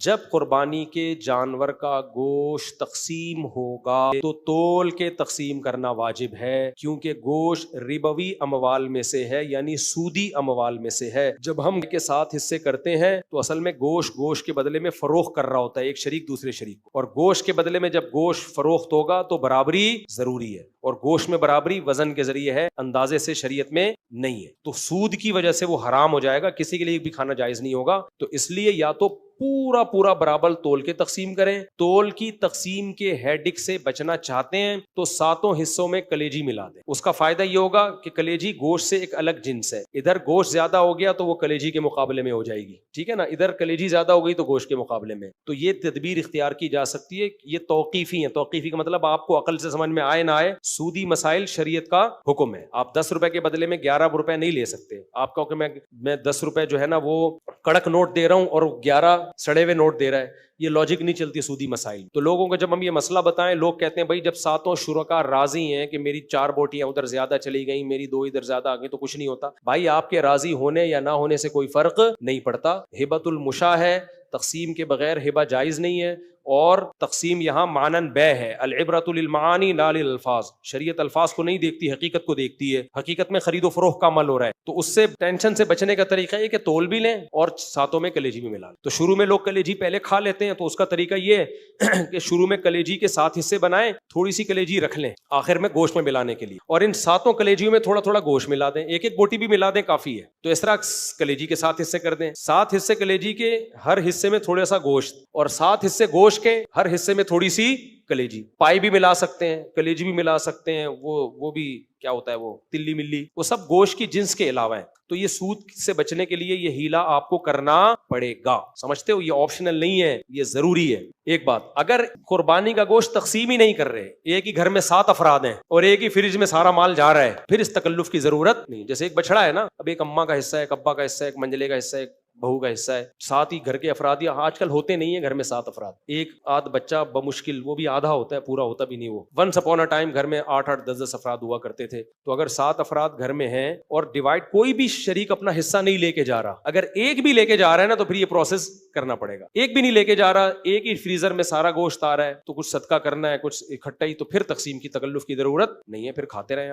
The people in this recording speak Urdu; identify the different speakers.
Speaker 1: جب قربانی کے جانور کا گوشت تقسیم ہوگا تو تول کے تقسیم کرنا واجب ہے، کیونکہ گوشت ربوی اموال میں سے ہے، یعنی سودی اموال میں سے ہے۔ جب ہم کے ساتھ حصے کرتے ہیں تو اصل میں گوشت کے بدلے میں فروخت کر رہا ہوتا ہے ایک شریک دوسرے شریک کو، اور گوشت کے بدلے میں جب گوشت فروخت ہوگا تو برابری ضروری ہے، اور گوشت میں برابری وزن کے ذریعے ہے، اندازے سے شریعت میں نہیں ہے۔ تو سود کی وجہ سے وہ حرام ہو جائے گا، کسی کے لیے بھی کھانا جائز نہیں ہوگا۔ تو اس لیے یا تو پورا برابر تول کے تقسیم کریں۔ تول کی تقسیم کے ہیڈک سے بچنا چاہتے ہیں تو 7 حصوں میں کلیجی ملا دیں۔ اس کا فائدہ یہ ہوگا کہ کلیجی گوشت سے ایک الگ جنس ہے، ادھر گوشت زیادہ ہو گیا تو وہ کلیجی کے مقابلے میں ہو جائے گی، ٹھیک ہے نا، ادھر کلیجی زیادہ ہو گئی تو گوشت کے مقابلے میں۔ تو یہ تدبیر اختیار کی جا سکتی ہے، یہ توقیفی ہے۔ توقیفی کا مطلب آپ کو عقل سے سمجھ میں آئے نہ آئے، سودی مسائل شریعت کا حکم ہے۔ آپ 10 روپے کے بدلے میں 11 روپے نہیں لے سکتے۔ آپ کہو کہ میں 10 روپے جو ہے نا وہ کڑک نوٹ دے رہا ہوں اور 11 سڑے ہوئے نوٹ دے رہا ہے، یہ لاجک نہیں چلتی سودی مسائل۔ تو لوگوں کو جب ہم یہ مسئلہ بتائیں، لوگ کہتے ہیں بھائی جب 7 شرکا راضی ہیں کہ میری 4 بوٹیاں ادھر زیادہ چلی گئیں، میری 2 ادھر زیادہ آ گئی، تو کچھ نہیں ہوتا۔ بھائی آپ کے راضی ہونے یا نہ ہونے سے کوئی فرق نہیں پڑتا۔ ہبۃ المشاء ہے، تقسیم کے بغیر ہبہ جائز نہیں ہے، اور تقسیم یہاں معنن بے ہے۔ العبرۃ للمعانی لا للالفاظ، شریعت الفاظ کو نہیں دیکھتی، حقیقت کو دیکھتی ہے۔ حقیقت میں خرید و فروخت کا عمل ہو رہا ہے، تو اس سے ٹینشن سے بچنے کا طریقہ یہ کہ تول بھی لیں اور 7 میں کلیجی بھی ملا لیں۔ تو شروع میں لوگ کلیجی پہلے کھا لیتے ہیں، تو اس کا طریقہ یہ ہے کہ شروع میں کلیجی کے 7 حصے بنائیں، تھوڑی سی کلیجی رکھ لیں آخر میں گوشت میں ملانے کے لیے، اور ان 7 کلیجیوں میں تھوڑا تھوڑا گوشت ملا دیں، ایک بوٹی بھی ملا دیں کافی ہے۔ تو اس طرح کلیجی کے 7 حصے کر دیں، 7 حصے کلیجی کے، ہر حصے میں تھوڑا سا گوشت، اور 7 حصے گوشت کے، ہر حصے میں تھوڑی سی کلیجی۔ پائی بھی ملا سکتے ہیں، کلیجی بھی ملا سکتے ہیں، وہ بھی کیا ہوتا ہے، وہ تلی ملی، وہ سب گوشت کی جنس کے علاوہ ہے۔ تو یہ سود سے بچنے کے لیے یہ ہیلا آپ کو کرنا پڑے گا، سمجھتے ہو؟ یہ آپشنل نہیں ہے، یہ ضروری ہے۔ ایک بات، اگر قربانی کا گوشت تقسیم ہی نہیں کر رہے، ایک ہی گھر میں 7 افراد ہیں اور ایک ہی فریج میں سارا مال جا رہا ہے، پھر اس تکلف کی ضرورت نہیں۔ جیسے ایک بچڑا ہے نا، اب ایک اماں کا حصہ ہے، ایک ابا کا حصہ ہے، ایک منجلے کا حصہ ہے، بہو کا حصہ ہے، 7 ہی گھر کے افراد، یا آج کل ہوتے نہیں ہیں گھر میں 7 افراد، ایک آدھ بچہ بمشکل، وہ بھی آدھا ہوتا ہے، پورا ہوتا بھی نہیں۔ وہ ونس اپون اے ٹائم گھر میں 8 10 افراد ہوا کرتے تھے۔ تو اگر 7 افراد گھر میں ہیں اور ڈیوائڈ، کوئی بھی شریک اپنا حصہ نہیں لے کے جا رہا، اگر ایک بھی لے کے جا رہا ہے نا تو پھر یہ پروسیس کرنا پڑے گا۔ ایک بھی نہیں لے کے جا رہا، ایک ہی فریزر میں سارا گوشت آ رہا ہے، تو کچھ صدقہ کرنا ہے، کچھ اکٹھا ہی، تو پھر تقسیم کی تکلف کی ضرورت نہیں ہے، پھر کھاتے رہیں۔